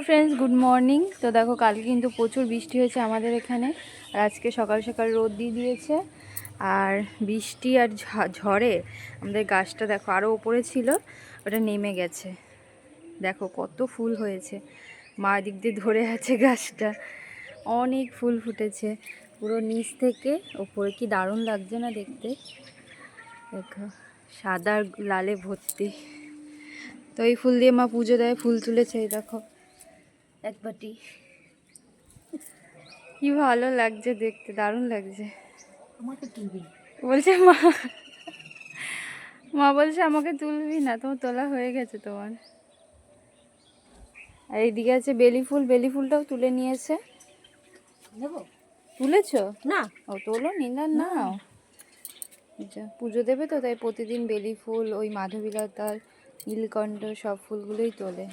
Friends, good morning. তো দেখো, কালকে কিন্তু প্রচুর বৃষ্টি হয়েছে আমাদের এখানে, আর আজকে সকাল সকাল রোদ দিয়ে দিয়েছে। আর বৃষ্টি আর ঝড়ে আমাদের গাছটা দেখো আরও ওপরে ছিল, ওটা নেমে গেছে। দেখো কত ফুল হয়েছে, মা দিক দিয়ে ধরে আছে গাছটা, অনেক ফুল ফুটেছে পুরো নিচ থেকে ওপরে। কি দারুণ লাগছে না দেখতে, দেখো সাদা আর লালে ভর্তি। তো এই ফুল দিয়ে মা পুজো দেয়, ফুল তুলেছে এই দেখো এক বাটি। কি ভালো লাগছে দেখতে, দারুণ লাগছে। আমাকে তুলবি বলছে মা, মা বলছে আমাকে তুলবি না, তোমার তোলা হয়ে গেছে তোমার। আর এইদিকে আছে বেলি ফুল, বেলি ফুলটাও তুলে নিয়েছে। দেবো তুলেছো? না, ও তোলো নি, না নাও। আচ্ছা, পুজো দেবে তো, তাই প্রতিদিন বেলি ফুল, ওই মাধবীলতার, নীলকণ্ঠ সব ফুলগুলোই তোলে।